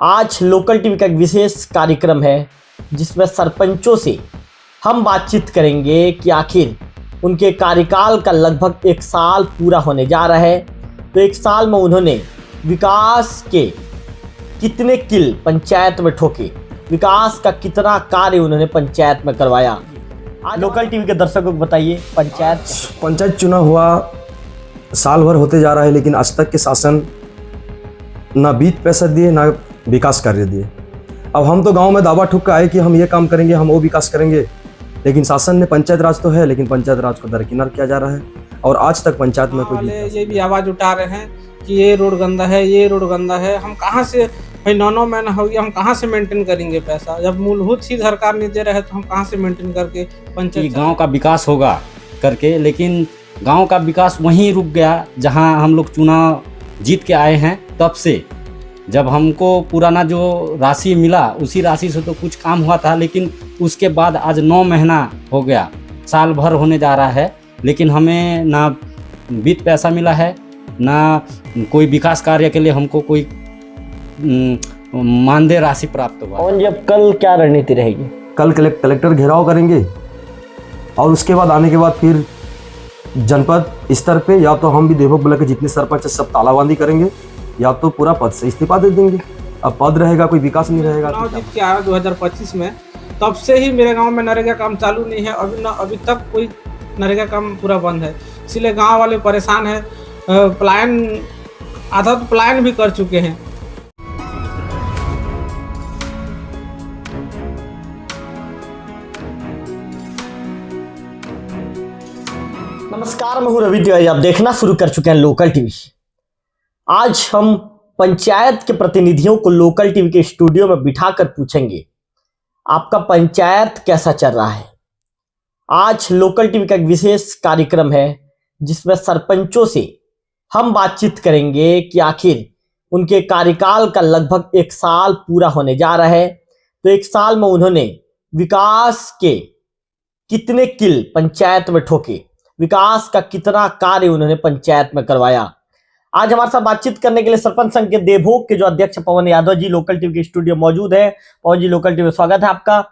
आज local TV का एक विशेष कार्यक्रम है जिसमें सरपंचों से हम बातचीत करेंगे कि आखिर उनके कार्यकाल का लगभग एक साल पूरा होने जा रहा है। तो एक साल में उन्होंने विकास के कितने किल पंचायत में ठोके, विकास का कितना कार्य उन्होंने पंचायत में करवाया। आज लोकल टीवी के दर्शकों को बताइए, पंचायत चुनाव हुआ साल भर होते जा रहा है, लेकिन आज तक के शासन ना वित्त पैसा दिए ना विकास कार्य दिए। अब हम तो गांव में दावा ठोक के आए कि हम ये काम करेंगे, हम वो विकास करेंगे, लेकिन शासन ने पंचायत राज तो है, लेकिन पंचायत राज को दरकिनार किया जा रहा है और आज तक पंचायत में कोई ये भी आवाज़ उठा रहे हैं कि ये रोड गंदा है, ये रोड गंदा है। हम कहाँ से भाई 9 महीना हो गया, हम कहाँ से मेंटेन करेंगे पैसा? जब मूलभूत ही सरकार नहीं दे रहे है तो हम कहाँ से मेंटेन करके पंचायत गांव का विकास होगा करके, लेकिन गांव का विकास वहीं रुक गया जहां हम लोग चुनाव जीत के आए हैं। तब से जब हमको पुराना जो राशि मिला उसी राशि से तो कुछ काम हुआ था, लेकिन उसके बाद आज 9 महीना हो गया, साल भर होने जा रहा है, लेकिन हमें ना वित्त पैसा मिला है, ना कोई विकास कार्य के लिए हमको कोई मानदेय राशि प्राप्त हुआ। और जब कल क्या रणनीति रहेगी? कल कलेक्टर घेराव करेंगे और उसके बाद आने के बाद फिर जनपद स्तर पे या तो हम भी देवभोग ब्लॉक के जितने सरपंच सब तालाबंदी करेंगे या तो पूरा पद से इस्तीफा दे देंगे। अब पद रहेगा, कोई विकास नहीं रहेगा। जीत के आया 2025 में, तब से ही मेरे गांव में नरेगा काम चालू नहीं है। अभी तक कोई नरेगा काम पूरा बंद है, इसलिए गांव वाले परेशान हैं। पलायन आधा तो पलायन भी कर चुके हैं। नमस्कार, मैं हूं रवि तिवारी। आप देखना शुरू कर चुके हैं लोकल टीवी। आज हम पंचायत के प्रतिनिधियों को लोकल टीवी के स्टूडियो में बिठाकर पूछेंगे आपका पंचायत कैसा चल रहा है। आज लोकल टीवी का एक विशेष कार्यक्रम है जिसमें सरपंचों से हम बातचीत करेंगे कि आखिर उनके कार्यकाल का लगभग एक साल पूरा होने जा रहा है। तो एक साल में उन्होंने विकास के कितने किल पंचायत में ठोके, विकास का कितना कार्य उन्होंने पंचायत में करवाया। आज हमारे साथ बातचीत करने के लिए सरपंच संघ के देवभोग के जो अध्यक्ष पवन यादव जी लोकल टीवी के स्टूडियो मौजूद है। पवन जी, लोकल टीवी में स्वागत है आपका।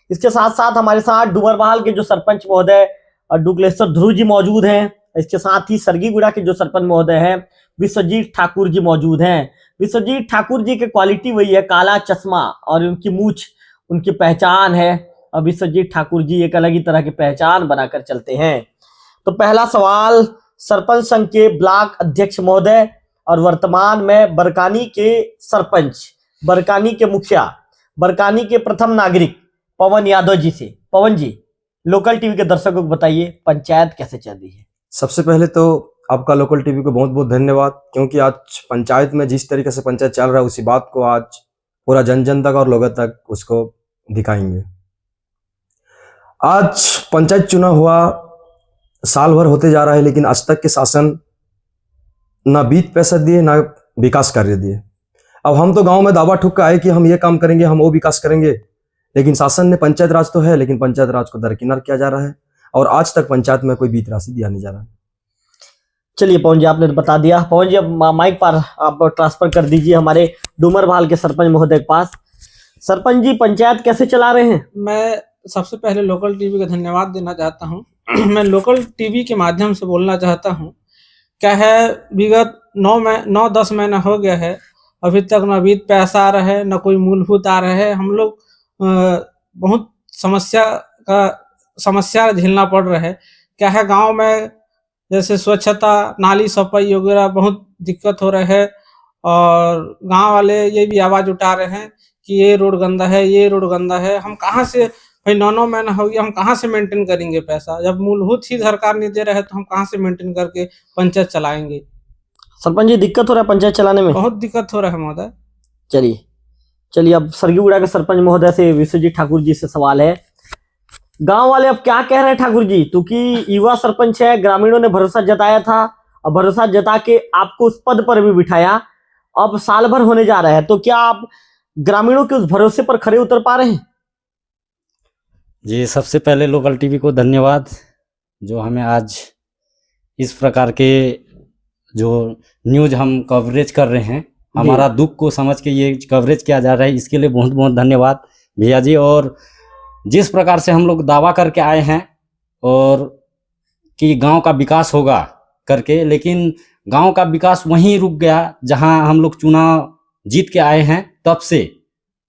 इसके साथ साथ हमारे साथ डुमरबहाल के जो सरपंच महोदय डुगलेश्वर ध्रुव जी मौजूद हैं। इसके साथ ही सरगीगुड़ा के जो सरपंच महोदय हैं विश्वजीत ठाकुर जी मौजूद हैं। विश्वजीत ठाकुर जी की क्वालिटी वही है, काला चश्मा और उनकी मूछ उनकी पहचान है। और विश्वजीत ठाकुर जी एक अलग ही तरह की पहचान बनाकर चलते हैं। तो पहला सवाल सरपंच संघ के ब्लॉक अध्यक्ष महोदय और वर्तमान में बरकानी के सरपंच, बरकानी के मुखिया, बरकानी के प्रथम नागरिक पवन यादव जी से। पवन जी, लोकल टीवी के दर्शकों को बताइए पंचायत कैसे चल रही है। सबसे पहले तो आपका लोकल टीवी को बहुत बहुत धन्यवाद, क्योंकि आज पंचायत में जिस तरीके से पंचायत चल रहा है उसी बात को आज पूरा जन जन तक और लोगों तक उसको दिखाएंगे। आज पंचायत चुनाव हुआ साल भर होते जा रहा है, लेकिन आज तक के शासन ना वित्त पैसा दिए ना विकास कार्य दिए। अब हम तो गांव में दावा ठोक के आए कि हम ये काम करेंगे, हम वो विकास करेंगे, लेकिन शासन ने पंचायत राज तो है, लेकिन पंचायत राज को दरकिनार किया जा रहा है और आज तक पंचायत में कोई वित्त राशि दिया नहीं जा रहा है। चलिए पवन जी, आपने तो बता दिया। पवन जी, अब माइक पर आप ट्रांसफर कर दीजिए हमारे डुमरबहाल के सरपंच महोदय के पास। सरपंच जी, पंचायत कैसे चला रहे हैं? मैं सबसे पहले लोकल टीवी का धन्यवाद देना चाहता हूँ। मैं लोकल टीवी के माध्यम से बोलना चाहता हूँ, क्या है, विगत 9-10 महीना हो गया है, अभी तक न वित्त पैसा आ रहा है, न कोई मूलभूत आ रहा है। हम लोग बहुत समस्या झेलना पड़ रहा है। क्या है, गांव में जैसे स्वच्छता, नाली सफाई वगैरह बहुत दिक्कत हो रहा है और गांव वाले ये भी आवाज़ उठा रहे हैं कि ये रोड गंदा है, ये रोड गंदा है। हम कहाँ से भाई 9 महीना हो गया, हम कहाँ से मेंटेन करेंगे पैसा? जब मूलभूत ही सरकार नहीं दे रहे है तो हम कहाँ से मेंटेन करके पंचायत चलाएंगे? सरपंच जी, दिक्कत हो रहा है पंचायत चलाने में? बहुत दिक्कत हो रहा है महोदय। चलिए अब सरगीगुड़ा के सरपंच महोदय से विश्वजीत ठाकुर जी से सवाल है। गांव वाले अब क्या कह रहे हैं ठाकुर जी? क्योंकि युवा सरपंच है, ग्रामीणों ने भरोसा जताया था और भरोसा जता के आपको उस पद पर भी बिठाया। अब साल भर होने जा रहा है, तो क्या आप ग्रामीणों के उस भरोसे पर खरे उतर पा रहे हैं? जी, सबसे पहले लोकल टीवी को धन्यवाद जो हमें आज इस प्रकार के जो न्यूज़ हम कवरेज कर रहे हैं हमारा दुख को समझ के ये कवरेज किया जा रहा है, इसके लिए बहुत बहुत धन्यवाद भैया जी। और जिस प्रकार से हम लोग दावा करके आए हैं और कि गांव का विकास होगा करके, लेकिन गांव का विकास वहीं रुक गया जहां हम लोग चुनाव जीत के आए हैं। तब से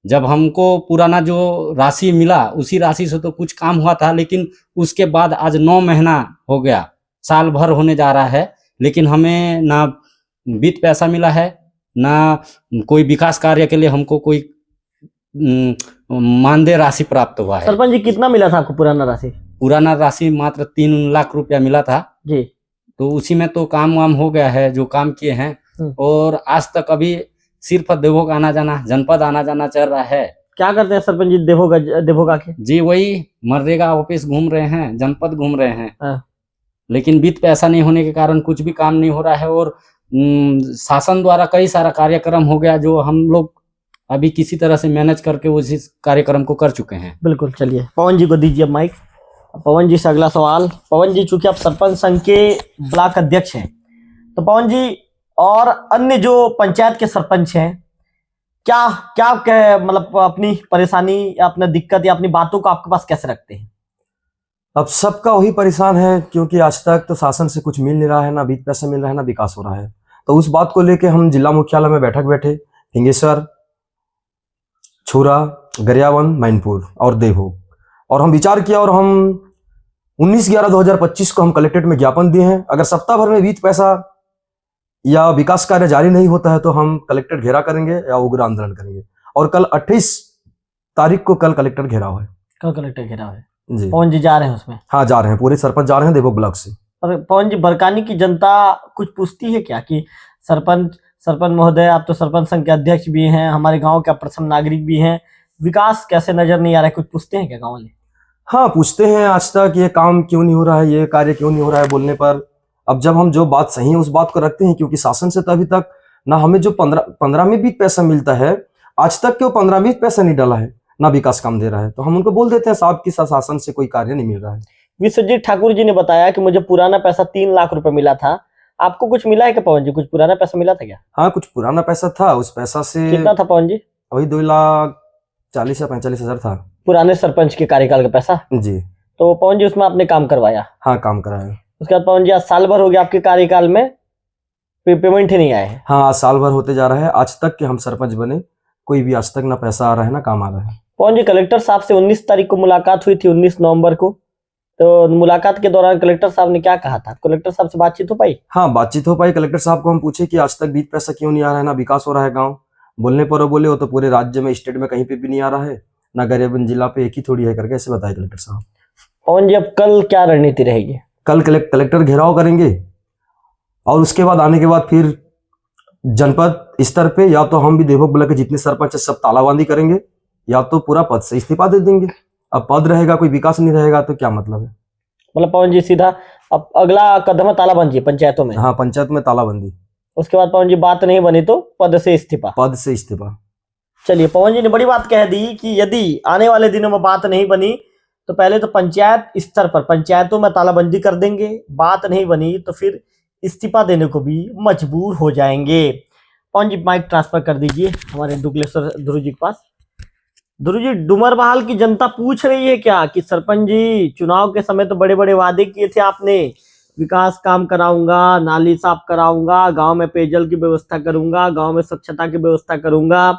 जब हमको पुराना जो राशि मिला उसी राशि से तो कुछ काम हुआ था, लेकिन उसके बाद आज 9 महीना हो गया, साल भर होने जा रहा है, लेकिन हमें ना वित्त पैसा मिला है, ना कोई विकास कार्य के लिए हमको कोई मानदेय राशि प्राप्त हुआ है। सरपंच जी कितना मिला था आपको पुराना राशि? पुराना राशि मात्र 3 लाख रुपया मिला था जी। तो उसी में तो काम वाम हो गया है जो काम किए हैं। और आज तक अभी सिर्फ देवोग आना जाना, जनपद आना जाना चल रहा है। क्या करते हैं सरपंच जी देवोग आके? जी वही मनरेगा ऑफिस घूम रहे हैं, जनपद घूम रहे हैं, हाँ। लेकिन वित्त पैसा नहीं होने के कारण कुछ भी काम नहीं हो रहा है। और शासन द्वारा कई सारा कार्यक्रम हो गया जो हम लोग अभी किसी तरह से मैनेज करके उसी कार्यक्रम को कर चुके हैं। बिल्कुल, चलिए पवन जी को दीजिए माइक। पवन जी से अगला सवाल। पवन जी, चूंकि आप सरपंच संघ के ब्लॉक अध्यक्ष हैं, तो पवन जी और अन्य जो पंचायत के सरपंच हैं, क्या क्या मतलब अपनी परेशानी या अपना दिक्कत या अपनी बातों को आपके पास कैसे रखते हैं? अब सबका वही परेशान है, क्योंकि आज तक तो शासन से कुछ मिल नहीं रहा है, ना वित्त पैसा मिल रहा है, ना विकास हो रहा है। तो उस बात को लेके हम जिला मुख्यालय में बैठक बैठे, हिंगेश्वर, छुरा, गरियाबंद, मैनपुर और देवभोग, और हम विचार किया और हम 19/11/2025 को हम कलेक्ट्रेट में ज्ञापन दिए हैं। अगर सप्ताह भर में वित्त पैसा या विकास कार्य जारी नहीं होता है तो हम कलेक्ट्रेट घेरा करेंगे या उग्र आंदोलन करेंगे। और कल 28 तारीख को कल कलेक्टर घेराव है। कल कलेक्टर घेराव है जी। पवन जी जा रहे हैं उसमें? हाँ, जा रहे हैं, पूरे सरपंच जा रहे हैं देवभोग ब्लॉक से। और पवन जी, बरकानी की जनता कुछ पूछती है क्या कि सरपंच महोदय, आप तो सरपंच संघ के अध्यक्ष भी हैं, हमारे गांव के प्रथम नागरिक भी हैं, विकास कैसे नजर नहीं आ रहा है, कुछ पूछते हैं क्या गांव वाले? हाँ, पूछते हैं आज तक ये काम क्यों नहीं हो रहा है, ये कार्य क्यों नहीं हो रहा है बोलने पर। अब जब हम जो बात सही है उस बात को रखते हैं, क्योंकि शासन से तो अभी तक ना हमें जो 15 में भी पैसा मिलता है, आज तक के वो 15 में पैसा नहीं डाला है, ना विकास काम दे रहा है, तो हम उनको बोल देते हैं साहब की शासन से कोई कार्य नहीं मिल रहा है। विश्वजीत ठाकुर जी ने बताया कि मुझे पुराना पैसा 3 लाख रुपए मिला था, आपको कुछ मिला है क्या पवन जी? कुछ पुराना पैसा मिला था क्या? हाँ, कुछ पुराना पैसा था, उस पैसा से कितना था पवन जी? वही 2,40,000 या 45,000 था, पुराने सरपंच के कार्यकाल का पैसा। जी। तो पवन जी उसमें आपने काम करवाया? हाँ, काम कराया। उसके बाद पवन जी आज साल भर हो गया आपके कार्यकाल में, पेमेंट ही नहीं आया है। हाँ, आज साल भर होते जा रहा है, आज तक के हम सरपंच बने, कोई भी आज तक ना पैसा आ रहा है ना काम आ रहा है। पवन जी, कलेक्टर साहब से 19 तारीख को मुलाकात हुई थी, 19 नवंबर को, तो मुलाकात के दौरान कलेक्टर साहब ने क्या कहा था? कलेक्टर साहब से बातचीत हो पाई? हाँ, बातचीत हो पाई। कलेक्टर साहब को हम पूछे कि आज तक वित्त पैसा क्यों नहीं आ रहा है, ना विकास हो रहा है गाँव। बोलने पर वो बोले वो तो पूरे राज्य में, स्टेट में कहीं पे भी नहीं आ रहा है, ना गरियाबंद जिला पे एक ही थोड़ी है करके ऐसे बताए कलेक्टर साहब। पवन जी, अब कल क्या रणनीति रहेगी? कल कलेक्टर घेराव करेंगे और उसके बाद आने के बाद फिर जनपद स्तर पे या तो हम भी देवभोग ब्लॉक के जितने सरपंच है सब तालाबंदी करेंगे, या तो पूरा पद से इस्तीफा दे देंगे। अब पद रहेगा, कोई विकास नहीं रहेगा तो क्या मतलब है? मतलब पवन जी सीधा अब अगला कदम है तालाबंदी पंचायतों में? हाँ, पंचायत में तालाबंदी। उसके बाद पवन जी बात नहीं बनी तो पद से इस्तीफा? पद से इस्तीफा। चलिए, पवन जी ने बड़ी बात कह दी कि यदि आने वाले दिनों में बात नहीं बनी तो पहले तो पंचायत स्तर पर पंचायतों में तालाबंदी कर देंगे, बात नहीं बनी तो फिर इस्तीफा देने को भी मजबूर हो जाएंगे। पवन जी माइक ट्रांसफर कर दीजिए हमारे दुगलेश्वर ध्रुव जी के पास। ध्रुव जी, डुमरबहाल की जनता पूछ रही है क्या कि सरपंच जी चुनाव के समय तो बड़े बड़े वादे किए थे आपने, विकास काम कराऊंगा, नाली साफ कराऊंगा, गांव में पेयजल की व्यवस्था करूंगा, गांव में स्वच्छता की व्यवस्था करूंगा,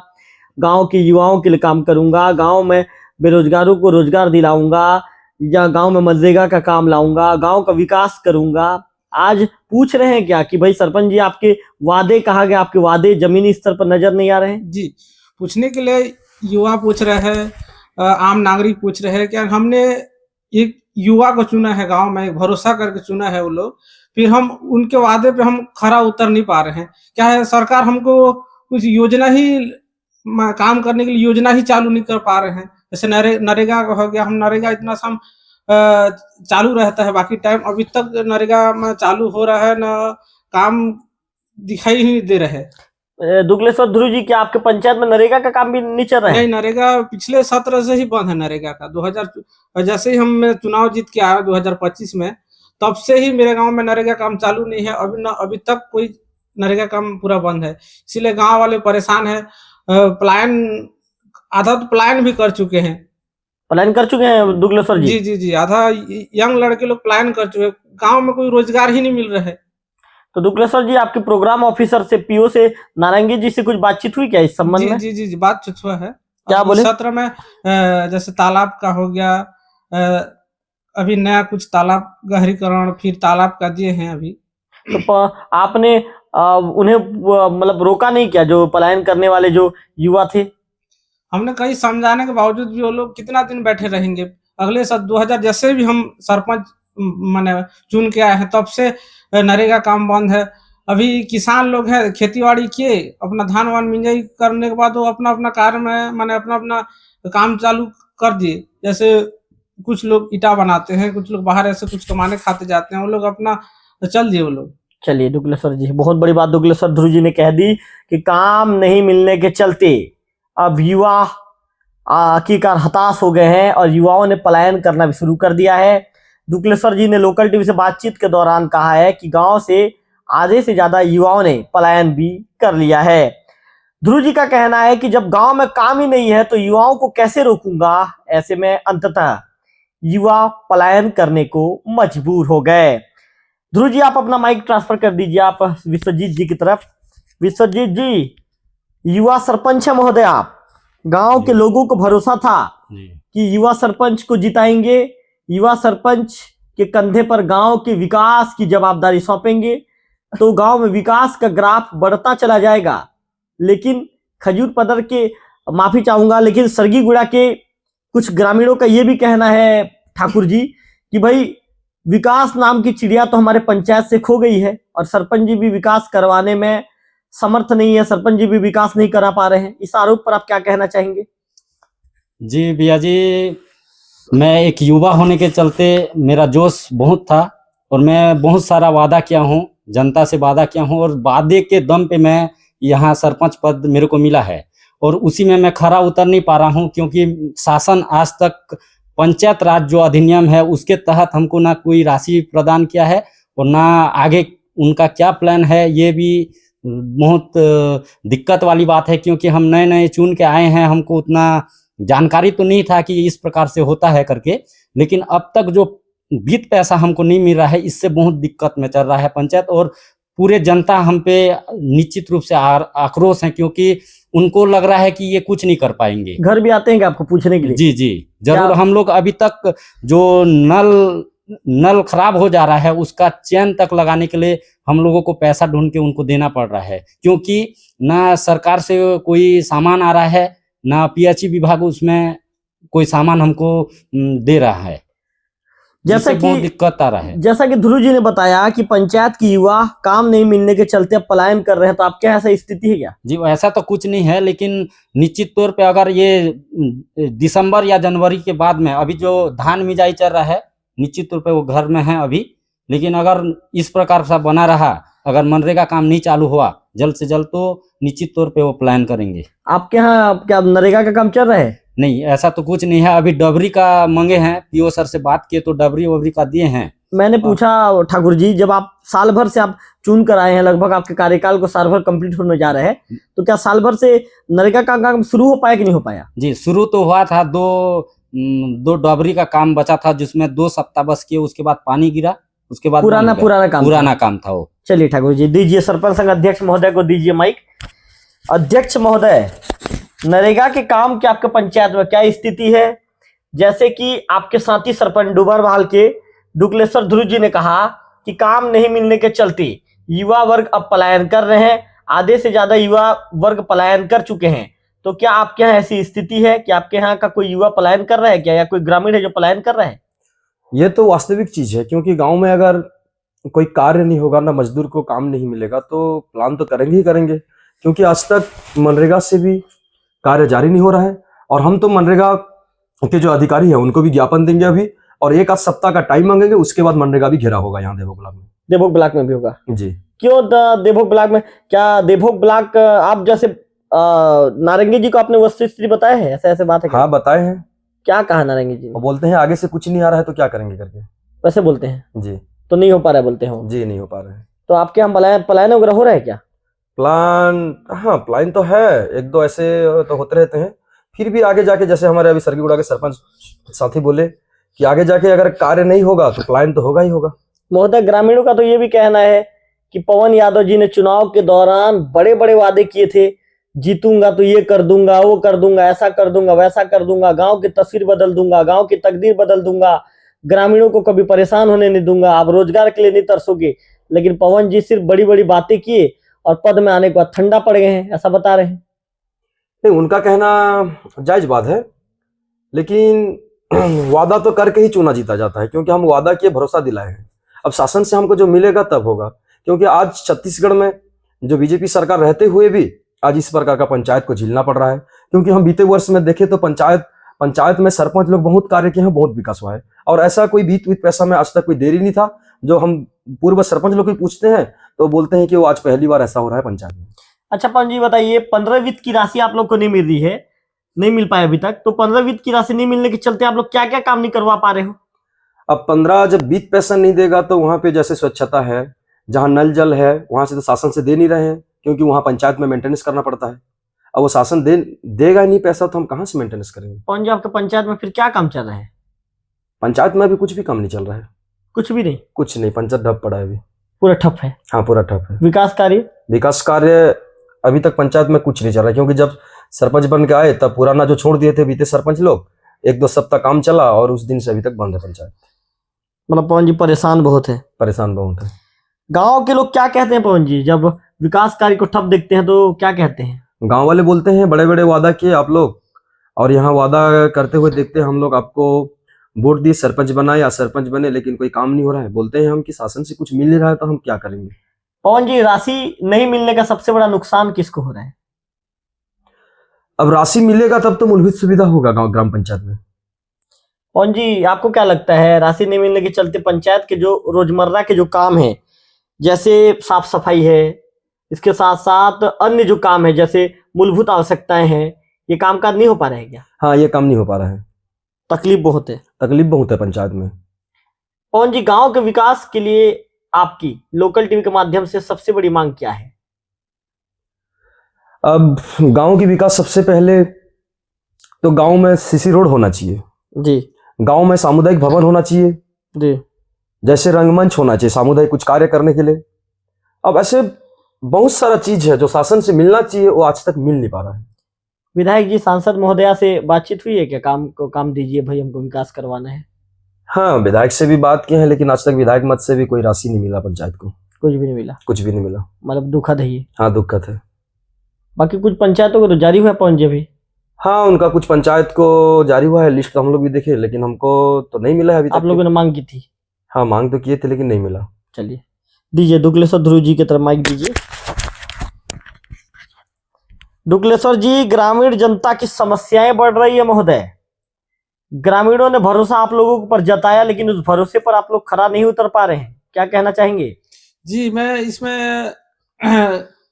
गांव के युवाओं के लिए काम करूंगा, गांव में बेरोजगारों को रोजगार दिलाऊंगा, या गांव में मनरेगा का काम लाऊंगा, गांव का विकास करूंगा। आज पूछ रहे हैं क्या कि भाई सरपंच जी आपके वादे कहाँ गए, आपके वादे जमीनी स्तर पर नजर नहीं आ रहे हैं? जी, पूछने के लिए युवा पूछ रहे हैं, आम नागरिक पूछ रहे हैं। क्या हमने एक युवा को चुना है, गांव में भरोसा करके चुना है वो लोग, फिर हम उनके वादे पे हम खरा उतर नहीं पा रहे हैं। क्या है, सरकार हमको कुछ योजना ही काम करने के लिए योजना ही चालू नहीं कर पा रहे हैं। जैसे नरेगा हो गया, हम नरेगा इतना सम चालू रहता है, बाकी टाइम अभी तक नरेगा में चालू हो रहा है ना, काम दिखाई ही नहीं दे रहे। दुगलेश्वर ध्रुव जी, क्या आपके पंचायत में नरेगा का काम भी नहीं चल रहा है? नहीं, नरेगा पिछले सत्र से ही बंद है नरेगा का। 2000 जैसे ही हम चुनाव जीत के आया 2025 में, तब से ही मेरे गांव में नरेगा काम चालू नहीं है। अभी तक कोई नरेगा काम पूरा बंद है, इसीलिए गांव वाले परेशान है। पलायन, आधा तो पलायन भी कर चुके हैं। पलायन कर चुके हैं दुगलेश्वर जी? जी जी जी, आधा यंग लड़के लोग पलायन कर चुके हैं। गांव में कोई रोजगार ही नहीं मिल रहा है। तो दुगलेश्वर जी, आपके प्रोग्राम ऑफिसर से, पीओ से, नारंगी जी से कुछ बातचीत हुई क्या इस संबंध जी में? जी जी जी, बातचीत हुआ है। क्या अब बोले? इस सत्र में जैसे तालाब का हो गया, अभी नया कुछ तालाब गहरीकरण, फिर तालाब का दिए हैं अभी। तो आपने उन्हें मतलब रोका नहीं क्या, जो पलायन करने वाले जो युवा थे? हमने कई समझाने के बावजूद भी वो लोग कितना दिन बैठे रहेंगे। अगले साल 2000 जैसे भी हम सरपंच माने चुन के आए हैं, तब से नरेगा काम बंद है। अभी किसान लोग हैं, खेती बाड़ी किए, अपना धान वान मिंजाई करने के बाद वो अपना अपना कार्य में माने अपना अपना काम चालू कर दिए। जैसे कुछ लोग ईटा बनाते हैं, कुछ लोग बाहर ऐसे कुछ कमाने खाते जाते हैं, वो लोग अपना चल दिए वो लोग। चलिए दुगलेश्वर जी, बहुत बड़ी बात दुगलेश्वर ध्रुव जी ने कह दी कि काम नहीं मिलने के चलते अब युवा आखिरकार हताश हो गए हैं और युवाओं ने पलायन करना भी शुरू कर दिया है। दुगलेश्वर जी ने लोकल टीवी से बातचीत के दौरान कहा है कि गांव से आधे से ज्यादा युवाओं ने पलायन भी कर लिया है। ध्रुव जी का कहना है कि जब गांव में काम ही नहीं है तो युवाओं को कैसे रोकूंगा, ऐसे में अंततः युवा पलायन करने को मजबूर हो गए। ध्रुव जी, आप अपना माइक ट्रांसफर कर दीजिए आप विश्वजीत जी की तरफ। विश्वजीत जी, युवा सरपंच है महोदय आप, गांव के लोगों को भरोसा था कि युवा सरपंच को जिताएंगे, युवा सरपंच के कंधे पर गांव के विकास की जवाबदारी सौंपेंगे तो गांव में विकास का ग्राफ बढ़ता चला जाएगा। लेकिन खजूर पदर के, माफी चाहूंगा, लेकिन सरगीगुड़ा के कुछ ग्रामीणों का यह भी कहना है ठाकुर जी कि भाई विकास नाम की चिड़िया तो हमारे पंचायत से खो गई है और सरपंच जी भी विकास करवाने में समर्थ नहीं है, सरपंच जी भी विकास नहीं करा पा रहे हैं। इस आरोप पर आप क्या कहना चाहेंगे? जी भैया जी, मैं एक युवा होने के चलते मेरा जोश बहुत था और मैं बहुत सारा वादा किया हूँ, जनता से वादा किया हूँ और वादे के दम पे मैं यहाँ सरपंच पद मेरे को मिला है और उसी में मैं खरा उतर नहीं पा रहा हूँ, क्योंकि शासन आज तक पंचायत राज जो अधिनियम है उसके तहत हमको ना कोई राशि प्रदान किया है और ना आगे उनका क्या प्लान है, ये भी बहुत दिक्कत वाली बात है। क्योंकि हम नए नए चुन के आए हैं, हमको उतना जानकारी तो नहीं था कि इस प्रकार से होता है करके, लेकिन अब तक जो वित्त पैसा हमको नहीं मिल रहा है, इससे बहुत दिक्कत में चल रहा है पंचायत और पूरे जनता हम पे निश्चित रूप से आक्रोश है, क्योंकि उनको लग रहा है कि ये कुछ नहीं कर पाएंगे। घर भी आते हैं क्या आपको पूछने के लिए? जी जी जरूर। हम लोग अभी तक जो नल खराब हो जा रहा है उसका चैन तक लगाने के लिए हम लोगों को पैसा ढूंढ के उनको देना पड़ रहा है, क्योंकि ना सरकार से कोई सामान आ रहा है, ना पीएचई विभाग उसमें कोई सामान हमको दे रहा है, जैसा कि बहुत दिक्कत आ रहा है। जैसा कि ध्रुव जी ने बताया कि पंचायत की युवा काम नहीं मिलने के चलते अब पलायन कर रहे हैं, तो आपके यहाँ ऐसा स्थिति है क्या? जी ऐसा तो कुछ नहीं है, लेकिन निश्चित तौर पे अगर ये दिसंबर या जनवरी के बाद में, अभी जो धान मिजाई चल रहा है निश्चित तौर पे वो घर में है अभी, लेकिन अगर इस प्रकार से बना रहा, अगर मनरेगा काम नहीं चालू हुआ जल्द से जल्द, तो निश्चित तौर पे वो प्लान करेंगे। आपके यहाँ क्या नरेगा का काम चल रहा है? नहीं, ऐसा तो कुछ नहीं है। अभी डबरी का मांगे हैं, पीओ सर से बात किए तो डबरी वबरी का दिए हैं। मैंने पूछा ठाकुर जी, जब आप साल भर से आप चुन कर आए हैं, लगभग आपके कार्यकाल को साल भर कंप्लीट होने जा रहे हैं, तो क्या साल भर से नरेगा का काम शुरू हो पाया कि नहीं हो पाया? जी शुरू तो हुआ था, दो डबरी का काम बचा था जिसमें 2 सप्ताह बस किए, उसके बाद पानी गिरा, उसके बाद पुराना काम था वो। चलिए ठाकुर जी, दीजिए सरपंच संघ अध्यक्ष महोदय को दीजिए माइक। अध्यक्ष महोदय, नरेगा के काम की आपके पंचायत में क्या स्थिति है? जैसे कि आपके साथी सरपंच डुबरवाल के दुगलेश्वर ध्रुव जी ने कहा कि काम नहीं मिलने के चलते युवा वर्ग अब पलायन कर रहे हैं, आधे से ज्यादा युवा वर्ग पलायन कर चुके हैं, तो क्या आपके यहाँ ऐसी स्थिति है कि आपके यहाँ का कोई युवा पलायन कर रहा है क्या, या कोई ग्रामीण है जो पलायन कर रहा है? ये तो वास्तविक चीज है, क्योंकि गांव में अगर कोई कार्य नहीं होगा, ना मजदूर को काम नहीं मिलेगा, तो प्लान तो करेंगे ही करेंगे। क्योंकि आज तक मनरेगा से भी कार्य जारी नहीं हो रहा है और हम तो मनरेगा के जो अधिकारी है उनको भी ज्ञापन देंगे अभी, और 1 आध सप्ताह का टाइम मांगेंगे, उसके बाद मनरेगा भी घेरा होगा यहाँ देवभोग ब्लॉक में। देवभोग ब्लॉक में भी होगा जी। क्यों देवभोग ब्लॉक में? क्या देवभोग ब्लॉक आप जैसे नारंगी जी को आपने वस्तुस्थिति बताया है, ऐसे ऐसे बात है? हाँ बताए हैं। क्या कहा नारंगी जी? वो बोलते हैं आगे से कुछ नहीं आ रहा है तो क्या करेंगे करके, वैसे बोलते हैं जी। तो नहीं हो पा रहा है, बोलते हो जी नहीं हो पा रहा है। तो आपके यहाँ पलायन वगैरह हो रहा है क्या? प्लान, हाँ प्लान तो है, एक दो ऐसे तो होते रहते हैं। फिर भी आगे जाके, जैसे हमारे अभी सरगीगुड़ा के सरपंच साथी बोले कि आगे जाके अगर कार्य नहीं होगा तो प्लान तो होगा ही होगा। महोदय, ग्रामीणों का तो ये भी कहना है कि पवन यादव जी ने चुनाव के दौरान बड़े बड़े वादे किए थे, जीतूंगा तो ये कर दूंगा, वो कर दूंगा, ऐसा कर दूंगा, वैसा कर दूंगा, गांव की तस्वीर बदल दूंगा, गांव की तकदीर बदल दूंगा, ग्रामीणों को कभी परेशान होने नहीं दूंगा, आप रोजगार के लिए नहीं तरसोगे। लेकिन पवन जी सिर्फ बड़ी बड़ी बातें किए और पद में आने के बाद ठंडा पड़ गए हैं, ऐसा बता रहे हैं। नहीं, उनका कहना जायज बात है, लेकिन वादा तो करके ही चुना जीता जाता है, क्योंकि हम वादा किए, भरोसा दिलाए हैं। अब शासन से हमको जो मिलेगा तब होगा, क्योंकि आज छत्तीसगढ़ में जो बीजेपी सरकार रहते हुए भी आज इस प्रकार का पंचायत को झेलना पड़ रहा है। क्योंकि हम बीते वर्ष में देखें तो पंचायत में सरपंच लोग बहुत कार्य किए हैं, बहुत विकास हुआ है, और ऐसा कोई बीत पैसा में आज तक कोई देरी नहीं था। जो हम पूर्व सरपंच लोग भी पूछते हैं तो बोलते हैं कि वो आज पहली बार ऐसा हो रहा है पंचायत में। अच्छा पवन जी बताइए, 15 वित्त की राशि आप लोग को नहीं मिल रही है, नहीं मिल पाई अभी तक, तो 15 वित्त की राशि नहीं मिलने के चलते आप लोग क्या क्या काम नहीं करवा पा रहे हो? अब 15 जब बीत पैसा नहीं देगा तो वहां पे जैसे स्वच्छता है, जहां नल जल है, वहां से तो शासन से दे नहीं रहे हैं, क्योंकि वहां पंचायत में मेंटेनेंस करना पड़ता है। अब वो शासन देगा ही नहीं पैसा तो हम कहां से मेंटेनेंस करेंगे? पवन जी, आपके पंचायत में फिर क्या काम चल रहा है? पंचायत में अभी कुछ भी काम नहीं चल रहा है, कुछ भी नहीं? कुछ नहीं, पंचायत ठप पड़ा है अभी, पूरा ठप है? हाँ पूरा ठप है। विकास कार्य अभी तक पंचायत में कुछ नहीं चल रहा है, क्योंकि जब सरपंच बन के आए तब पुराना जो छोड़ दिए थे बीते सरपंच लोग, 1-2 सप्ताह काम चला और उस दिन से अभी तक बंद है पंचायत। मतलब पवन जी परेशान बहुत है? परेशान बहुत है। गांव के लोग क्या कहते हैं पवन जी, जब विकास कार्य को ठप देखते हैं तो क्या कहते हैं? गांव वाले बोलते हैं बड़े बड़े वादा किए आप लोग, और यहाँ वादा करते हुए देखते हैं हम लोग, आपको वोट दिए, सरपंच बनाए या सरपंच बने, लेकिन कोई काम नहीं हो रहा है। बोलते हैं हम कि शासन से कुछ मिल नहीं रहा है तो हम क्या करेंगे। पवन जी, राशि नहीं मिलने का सबसे बड़ा नुकसान किसको हो रहा है? अब राशि मिलेगा तब तो मूलभूत सुविधा होगा गांव ग्राम पंचायत में। पवन जी, आपको क्या लगता है राशि नहीं मिलने के चलते पंचायत के जो रोजमर्रा के जो काम है, जैसे साफ सफाई है, इसके साथ साथ अन्य जो काम है जैसे मूलभूत आवश्यकताएं हैं, ये कामकाज नहीं हो पा रहे हैं क्या? हाँ, ये काम नहीं हो पा रहा है, तकलीफ बहुत है? तकलीफ बहुत है पंचायत में। पवन जी, गांव के विकास के लिए आपकी लोकल टीवी के माध्यम से सबसे बड़ी मांग क्या है? अब गांव की विकास सबसे पहले तो गांव में सीसी रोड होना चाहिए जी, गांव में सामुदायिक भवन होना चाहिए जी, जैसे रंगमंच होना चाहिए सामुदायिक कुछ कार्य करने के लिए। अब ऐसे बहुत सारा चीज है जो शासन से मिलना चाहिए, वो आज तक मिल नहीं पा रहा है। विधायक जी, सांसद महोदया से बातचीत हुई है क्या? काम दीजिए भाई, हमको विकास करवाना है। हाँ, विधायक से भी बात की है, लेकिन आज तक विधायक मत से भी कोई राशि नहीं मिला पंचायत को, कुछ भी नहीं मिला? कुछ भी नहीं मिला। मतलब दुखद है ये? हाँ, दुखद है। बाकी कुछ पंचायतों को तो जारी हुआ है पवन जी अभी? हाँ, उनका कुछ पंचायत को जारी हुआ है, लिस्ट तो हम लोग भी देखे, लेकिन हमको तो नहीं मिला है अभी तक। आप लोगों ने मांग की थी? हाँ, मांग तो किए थे लेकिन नहीं मिला। चलिए दीजिए, दुगलेश्वर ध्रुव जी की तरफ माइक दीजिए। दुगलेश्वर जी, ग्रामीण जनता की समस्याएं बढ़ रही है महोदय, ग्रामीणों ने भरोसा आप लोगों के ऊपर जताया, लेकिन उस भरोसे पर आप लोग खरा नहीं उतर पा रहे हैं, क्या कहना चाहेंगे? जी, मैं इसमें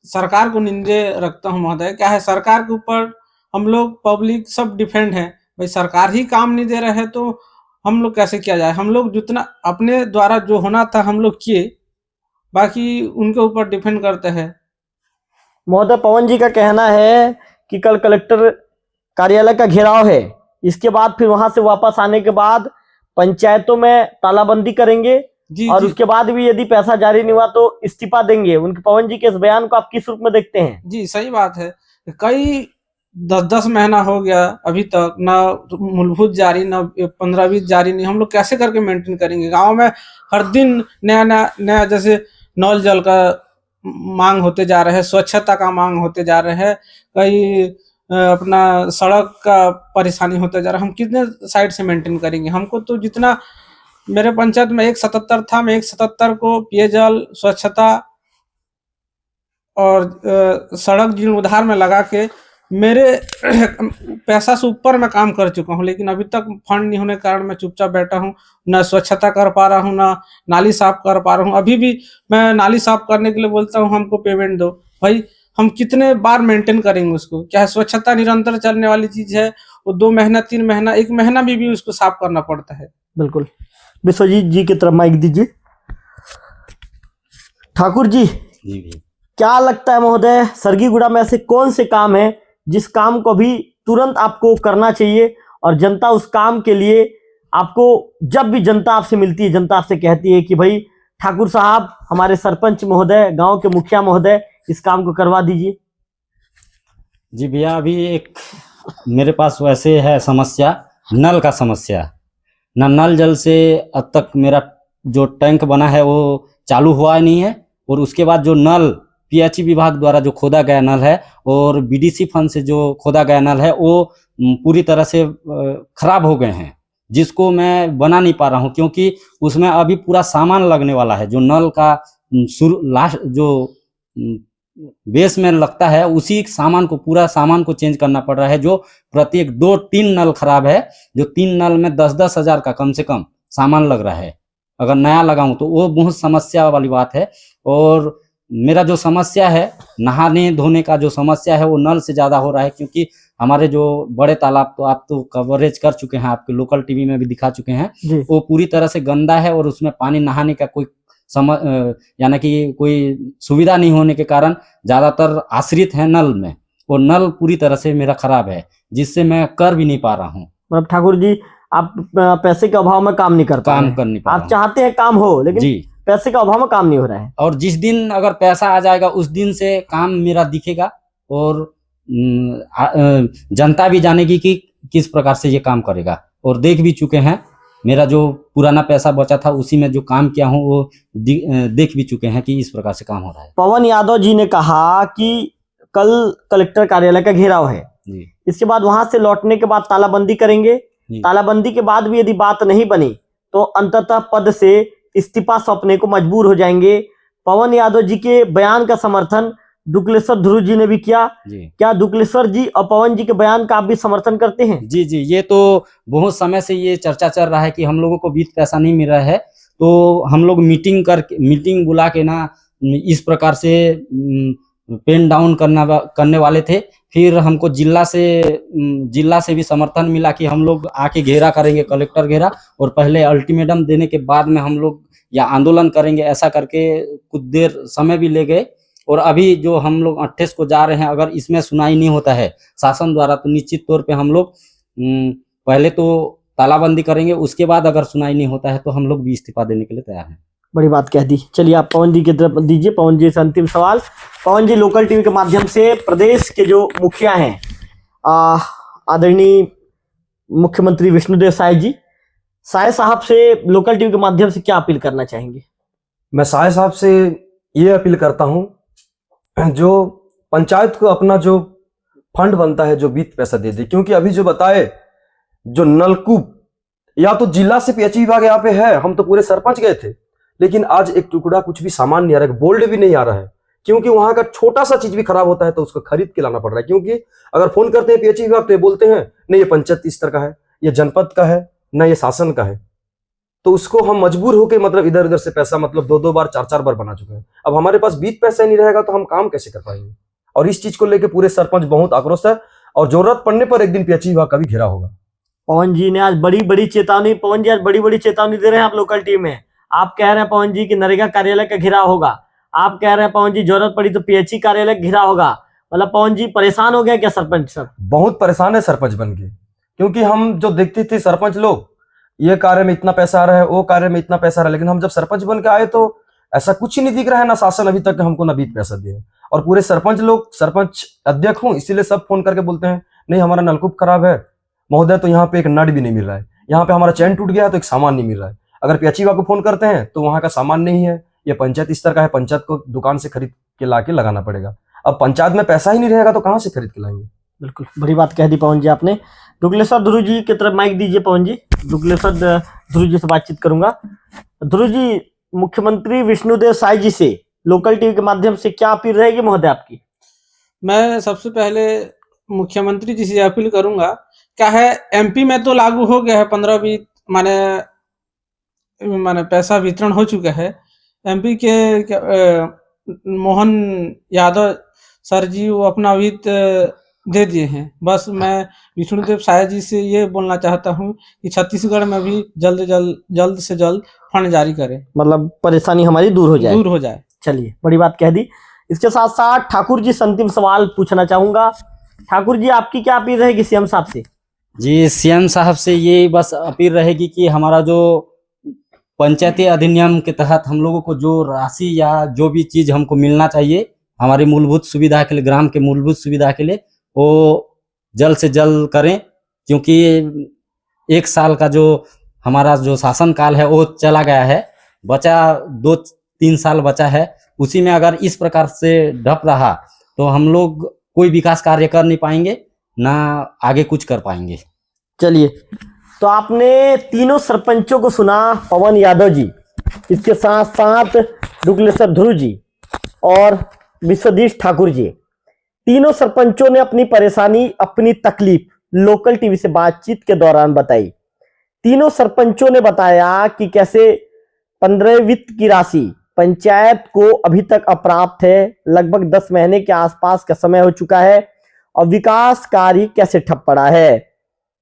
सरकार को निंदे रखता हूं महोदय। क्या है, सरकार के ऊपर हम लोग पब्लिक सब डिपेंड है। भाई सरकार ही काम नहीं दे रहे है तो हम लोग कैसे किया जाए? हम लोग जितना अपने द्वारा जो होना था हम लोग किए, बाकी उनके ऊपर डिपेंड करते हैं। महोदय, पवन जी का कहना है कि कल कलेक्टर कार्यालय का घेराव है, इसके बाद फिर वहां से वापस आने के बाद पंचायतों में तालाबंदी करेंगे जी, और जी, उसके बाद भी यदि पैसा जारी नहीं हुआ तो इस्तीफा देंगे। उनके पवन जी के इस बयान को आप किस रूप में देखते हैं? जी, सही बात है। कई 10-10 महीना हो गया, अभी तक ना मूलभूत जारी, ना 15-20 जारी नहीं। हम लोग कैसे करके मेंटेन करेंगे? गांव में हर दिन नया जैसे नल जल का मांग होते जा रहे हैं, स्वच्छता का मांग होते जा रहे हैं, कई अपना सड़क का परेशानी होता जा रहा है। हम कितने साइड से मेंटेन करेंगे? हमको तो जितना मेरे पंचायत में 177 था, मैं 177 को पेयजल, स्वच्छता और सड़क जीर्णोद्धार में लगा के मेरे पैसा से ऊपर मैं काम कर चुका हूं, लेकिन अभी तक फंड नहीं होने के कारण मैं चुपचाप बैठा हूं, ना स्वच्छता कर पा रहा हूं, ना नाली साफ कर पा रहा हूं। अभी भी मैं नाली साफ करने के लिए बोलता हूं हमको पेमेंट दो। भाई हम कितने बार मेंटेन करेंगे उसको? क्या है, स्वच्छता निरंतर चलने वाली चीज है, वो 2 महीना 3 महीना 1 महीना भी उसको साफ करना पड़ता है। बिल्कुल। विश्वजीत जी की तरफ माइक दीजिए। ठाकुर जी, क्या लगता है महोदय, सरगीगुड़ा में ऐसे कौन से काम है जिस काम को भी तुरंत आपको करना चाहिए और जनता उस काम के लिए आपको, जब भी जनता आपसे मिलती है, जनता आपसे कहती है कि भाई ठाकुर साहब, हमारे सरपंच महोदय, गांव के मुखिया महोदय, इस काम को करवा दीजिए? जी भैया, अभी एक मेरे पास वैसे है समस्या, नल का समस्या। न नल जल से अब तक मेरा जो टैंक बना है वो चालू हुआ नहीं है, और उसके बाद जो नल पीएचई विभाग द्वारा जो खोदा गया नल है और बीडीसी फंड से जो खोदा गया नल है वो पूरी तरह से खराब हो गए हैं, जिसको मैं बना नहीं पा रहा हूँ, क्योंकि उसमें अभी पूरा सामान लगने वाला है। जो नल का लास्ट जो बेस में लगता है, उसी सामान को, पूरा सामान को चेंज करना पड़ रहा है। जो प्रत्येक 2-3 नल खराब है, जो 3 नल में 10-10 हजार का कम से कम सामान लग रहा है। अगर नया लगाऊं तो वो बहुत समस्या वाली बात है। और मेरा जो समस्या है, नहाने धोने का जो समस्या है, वो नल से ज्यादा हो रहा है, क्योंकि हमारे जो बड़े तालाब, तो आप तो कवरेज कर चुके हैं, आपके लोकल टीवी में भी दिखा चुके हैं, वो पूरी तरह से गंदा है और उसमें पानी नहाने का कोई यानी कि कोई सुविधा नहीं होने के कारण ज्यादातर आश्रित है नल में, और नल पूरी तरह से मेरा खराब है, जिससे मैं कर भी नहीं पा रहा हूँ। मतलब ठाकुर जी, आप पैसे के अभाव में काम नहीं कर पा रहे हैं। कर नहीं पा रहा आप चाहते हैं काम हो, लेकिन जी, पैसे का अभाव में काम नहीं हो रहा है। और जिस दिन अगर पैसा आ जाएगा उस दिन से काम मेरा दिखेगा, और जनता भी जानेगी कि किस प्रकार से ये काम करेगा। और देख भी चुके हैं, मेरा जो पुराना पैसा बचा था उसी में जो काम किया हूँ वो देख भी चुके हैं कि इस प्रकार से काम हो रहा है। पवन यादव जी ने कहा कि कल कलेक्टर कार्यालय का घेराव है जी। इसके बाद वहां से लौटने के बाद तालाबंदी करेंगे। तालाबंदी के बाद भी यदि बात नहीं बनी तो अंततः पद से इस्तीफा सौंपने को मजबूर हो जाएंगे। पवन यादव जी के बयान का समर्थन दुकलेश्वर ध्रुव जी ने भी किया। क्या दुकलेश्वर जी और पवन जी के बयान का आप भी समर्थन करते हैं? जी जी, ये तो बहुत समय से ये चर्चा चल रहा है कि हम लोगों को बीच पैसा नहीं मिल रहा है, तो हम लोग मीटिंग बुला के ना इस प्रकार से पेन डाउन करने वाले थे। फिर हमको जिला से भी समर्थन मिला कि हम लोग आके घेरा करेंगे, कलेक्टर घेरा, और पहले अल्टीमेटम देने के बाद में हम लोग या आंदोलन करेंगे। ऐसा करके कुछ देर समय भी ले गए, और अभी जो हम लोग 28 को जा रहे हैं, अगर इसमें सुनाई नहीं होता है शासन द्वारा, तो निश्चित तौर पे हम लोग पहले तो तालाबंदी करेंगे, उसके बाद अगर सुनाई नहीं होता है तो हम लोग भी इस्तीफा देने के लिए तैयार हैं। बड़ी बात कह दी। चलिए आप पवन जी की तरफ दीजिए। पवन जी से अंतिम सवाल। पवन जी, लोकल टीवी के माध्यम से प्रदेश के जो मुखिया हैं, आदरणीय मुख्यमंत्री विष्णुदेव साय जी, साय साहब से लोकल टीवी के माध्यम से क्या अपील करना चाहेंगे? मैं साय साहब से ये अपील करता हूं, जो पंचायत को अपना जो फंड बनता है, जो वित्त पैसा दे दे। क्योंकि अभी जो बताए, जो नलकूप या तो जिला से पीएचई विभाग यहाँ पे है, हम तो पूरे सरपंच गए थे, लेकिन आज एक टुकड़ा कुछ भी सामान नहीं आ रहा है, बोल्ड भी नहीं आ रहा है। क्योंकि वहां का छोटा सा चीज भी खराब होता है तो उसको खरीद के लाना पड़ रहा है। क्योंकि अगर फोन करते हैं पीएचई विभाग तो ये बोलते हैं नहीं, ये पंचायत स्तर का है, ये जनपद का है, ना ये शासन का है। तो उसको हम मजबूर होकर मतलब इधर उधर से पैसा मतलब 2-2 बार 4-4 बार बना चुके हैं। अब हमारे पास बीत पैसा नहीं रहेगा तो हम काम कैसे कर पाएंगे? और इस चीज को लेकर पूरे सरपंच बहुत आक्रोश है, और जरूरत पड़ने पर एक दिन पीएचई विभाग का भी घेरा होगा। पवन जी ने आज बड़ी चेतावनी, पवन जी आज बड़ी चेतावनी दे रहे हैं आप लोकल टीम में। आप कह रहे हैं पवन जी कि नरेगा कार्यालय का घेराव होगा, आप कह रहे हैं पवन जी जरूरत पड़ी तो पीएचई कार्यालय घेरा होगा। मतलब पवन जी परेशान हो गया क्या सरपंच सर? बहुत परेशान है सरपंच बन के, क्योंकि हम जो देखते थे सरपंच लोग, ये कार्य में इतना पैसा आ रहा है, वो कार्य में इतना पैसा आ रहा है, लेकिन हम जब सरपंच बन के आए तो ऐसा कुछ ही नहीं दिख रहा है। ना शासन अभी तक हमको ना बीत पैसा दिए। और पूरे सरपंच लोग, सरपंच अध्यक्ष हूँ इसीलिए सब फोन करके बोलते हैं नहीं हमारा नलकूप खराब है महोदय, तो यहाँ पे एक नट भी नहीं मिल रहा है, यहाँ पे हमारा चैन टूट गया तो एक सामान नहीं मिल रहा है। अगर पीएचई विभाग को फोन करते हैं तो वहां का सामान नहीं है, ये पंचायत स्तर का है, पंचायत को दुकान से खरीद के लाके लगाना पड़ेगा। अब पंचायत में पैसा ही नहीं रहेगा तो कहाँ से खरीद के लाएंगे? बिल्कुल बड़ी बात कह दी पवन जी आपने। दुगलेश्वर ध्रुव जी की तरफ माइक दीजिए। पवन जी, दुगलेश्वर ध्रुव जी से बातचीत करूंगा। ध्रुव जी, मुख्यमंत्री विष्णुदेव साय जी से लोकल टीवी के माध्यम से क्या अपील रहेगी महोदय आपकी? मैं सबसे पहले मुख्यमंत्री जी से अपील करूंगा, क्या है एमपी में तो लागू हो गया है 15-20 माने पैसा वितरण हो चुका है। एमपी के मोहन यादव सर जी वो अपना वित्त दे दिए हैं। बस मैं विष्णुदेव साय जी से ये बोलना चाहता हूँ कि छत्तीसगढ़ में भी जल्द से जल्द फंड जारी करें, मतलब परेशानी हमारी दूर हो जाए। दूर हो जाए। चलिए बड़ी बात कह दी। इसके साथ साथ ठाकुर जी से अंतिम सवाल पूछना चाहूंगा। ठाकुर जी, आपकी क्या अपील रहेगी सीएम साहब से? जी, सीएम साहब से ये बस अपील रहेगी कि हमारा जो पंचायती अधिनियम के तहत हम लोगों को जो राशि या जो भी चीज़ हमको मिलना चाहिए हमारी मूलभूत सुविधा के लिए, ग्राम के मूलभूत सुविधा के लिए, वो जल्द से जल्द करें। क्योंकि 1 साल का जो हमारा जो शासन काल है वो चला गया है, बचा 2-3 साल बचा है। उसी में अगर इस प्रकार से ढप रहा तो हम लोग कोई विकास कार्य कर नहीं पाएंगे, ना आगे कुछ कर पाएंगे। चलिए, तो आपने तीनों सरपंचों को सुना, पवन यादव जी, इसके साथ साथ डुगलेश्वर ध्रुव जी और विश्वजीत ठाकुर जी। तीनों सरपंचों ने अपनी परेशानी, अपनी तकलीफ लोकल टीवी से बातचीत के दौरान बताई। तीनों सरपंचों ने बताया कि कैसे 15 वित्त की राशि पंचायत को अभी तक अप्राप्त है, लगभग 10 महीने के आसपास का समय हो चुका है और विकास कार्य कैसे ठप पड़ा है।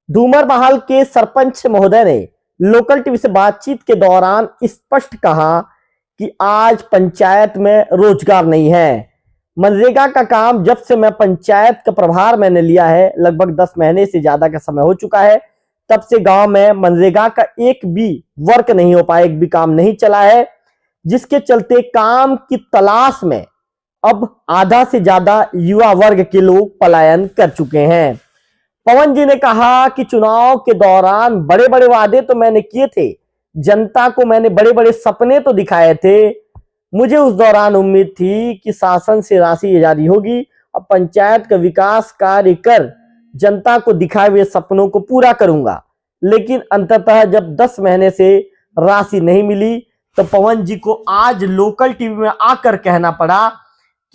डूमर बहाल के सरपंच महोदय ने लोकल टीवी से बातचीत के दौरान स्पष्ट कहा कि आज पंचायत में रोजगार नहीं है। मनरेगा का काम जब से मैं पंचायत का प्रभार मैंने लिया है, लगभग 10 महीने से ज्यादा का समय हो चुका है, तब से गांव में मनरेगा का एक भी वर्क नहीं हो पाया, एक भी काम नहीं चला है, जिसके चलते काम की तलाश में अब आधा से ज्यादा युवा वर्ग के लोग पलायन कर चुके हैं। पवन जी ने कहा कि चुनाव के दौरान बड़े बड़े वादे तो मैंने किए थे, जनता को मैंने बड़े बड़े सपने तो दिखाए थे, मुझे उस दौरान उम्मीद थी कि शासन से राशि जारी होगी और पंचायत का विकास कार्य कर जनता को दिखाए हुए सपनों को पूरा करूंगा, लेकिन अंततः जब 10 महीने से राशि नहीं मिली तो पवन जी को आज लोकल टीवी में आकर कहना पड़ा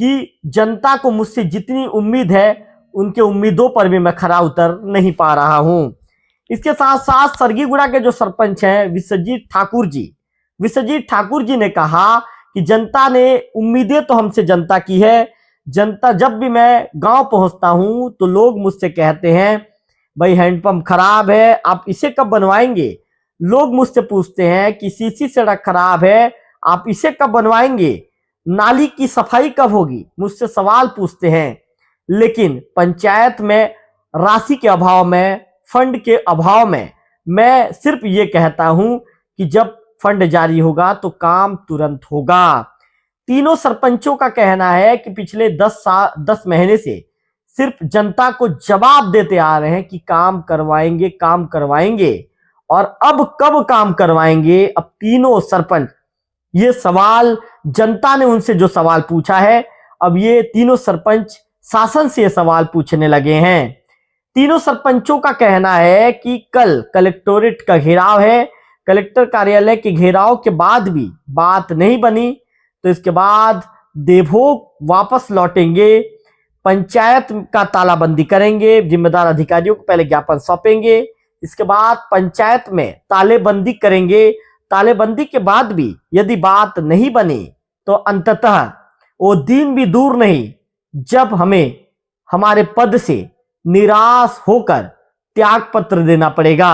कि जनता को मुझसे जितनी उम्मीद है उनके उम्मीदों पर भी मैं खरा उतर नहीं पा रहा हूं। इसके साथ साथ सरगीगुड़ा के जो सरपंच हैं विश्वजीत ठाकुर जी ने कहा कि जनता ने उम्मीदें तो हमसे जनता की है। जनता, जब भी मैं गांव पहुंचता हूं तो लोग मुझसे कहते हैं भाई हैंडपंप खराब है, आप इसे कब बनवाएंगे। लोग मुझसे पूछते हैं कि सीसी सड़क खराब है, आप इसे कब बनवाएंगे। नाली की सफाई कब होगी, मुझसे सवाल पूछते हैं। लेकिन पंचायत में राशि के अभाव में, फंड के अभाव में मैं सिर्फ ये कहता हूं कि जब फंड जारी होगा तो काम तुरंत होगा। तीनों सरपंचों का कहना है कि पिछले 10 महीने से सिर्फ जनता को जवाब देते आ रहे हैं कि काम करवाएंगे और अब कब काम करवाएंगे। अब तीनों सरपंच, ये सवाल जनता ने उनसे जो सवाल पूछा है, अब ये तीनों सरपंच शासन से ये सवाल पूछने लगे हैं। तीनों सरपंचों का कहना है कि कल कलेक्टोरेट का घेराव है, कलेक्टर कार्यालय के घेराव के बाद भी बात नहीं बनी तो इसके बाद देवभोग वापस लौटेंगे, पंचायत का तालाबंदी करेंगे, जिम्मेदार अधिकारियों को पहले ज्ञापन सौंपेंगे, इसके बाद पंचायत में तालेबंदी करेंगे। तालेबंदी के बाद भी यदि बात नहीं बनी तो अंततः वो दिन भी दूर नहीं जब हमें हमारे पद से निराश होकर त्याग पत्र देना पड़ेगा।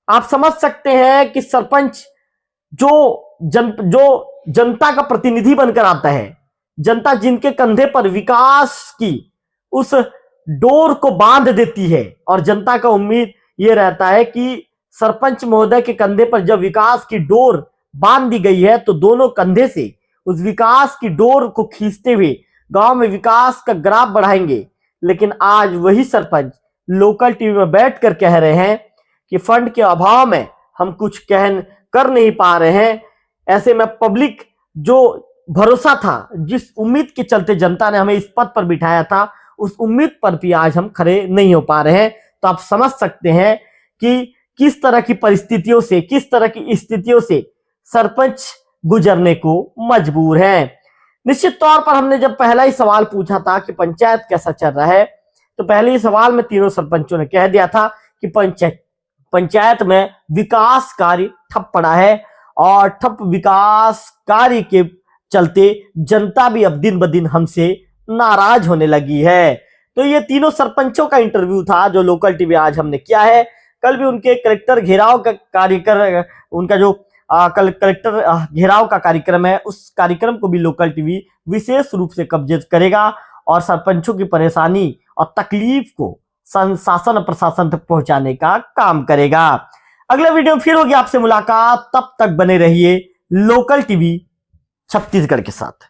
आप समझ सकते हैं कि सरपंच जो जनता का प्रतिनिधि बनकर आता है, जनता जिनके कंधे पर विकास की उस डोर को बांध देती है और जनता का उम्मीद यह रहता है कि सरपंच महोदय के कंधे पर जब विकास की डोर बांध दी गई है तो दोनों कंधे से उस विकास की डोर को खींचते हुए गांव में विकास का ग्राफ बढ़ाएंगे। लेकिन आज वही सरपंच लोकल टीवी में बैठकर कह रहे हैं कि फंड के अभाव में हम कुछ कर नहीं पा रहे हैं। ऐसे में पब्लिक जो भरोसा था, जिस उम्मीद के चलते जनता ने हमें इस पद पर बिठाया था, उस उम्मीद पर भी आज हम खड़े नहीं हो पा रहे हैं। तो आप समझ सकते हैं कि किस तरह की परिस्थितियों से, किस तरह की स्थितियों से सरपंच गुजरने को मजबूर है। निश्चित तौर पर हमने जब पहला ही सवाल पूछा था कि पंचायत कैसा चल रहा है, तो पहले ही सवाल में तीनों सरपंचों ने कह दिया था कि पंचायत में विकास कार्य ठप पड़ा है और ठप विकास कार्य के चलते जनता भी अब दिन ब दिन हमसे नाराज होने लगी है। तो ये तीनों सरपंचों का इंटरव्यू था जो लोकल टीवी आज हमने किया है। कल भी उनके कलेक्टर घेराव का कार्य कर, उनका जो कलेक्टर घेराव का कार्यक्रम है, उस कार्यक्रम को भी लोकल टीवी विशेष रूप से कवरेज करेगा और सरपंचों की परेशानी और तकलीफ को शासन और प्रशासन तक पहुंचाने का काम करेगा। अगले वीडियो में फिर होगी आपसे मुलाकात, तब तक बने रहिए लोकल टीवी छत्तीसगढ़ के साथ।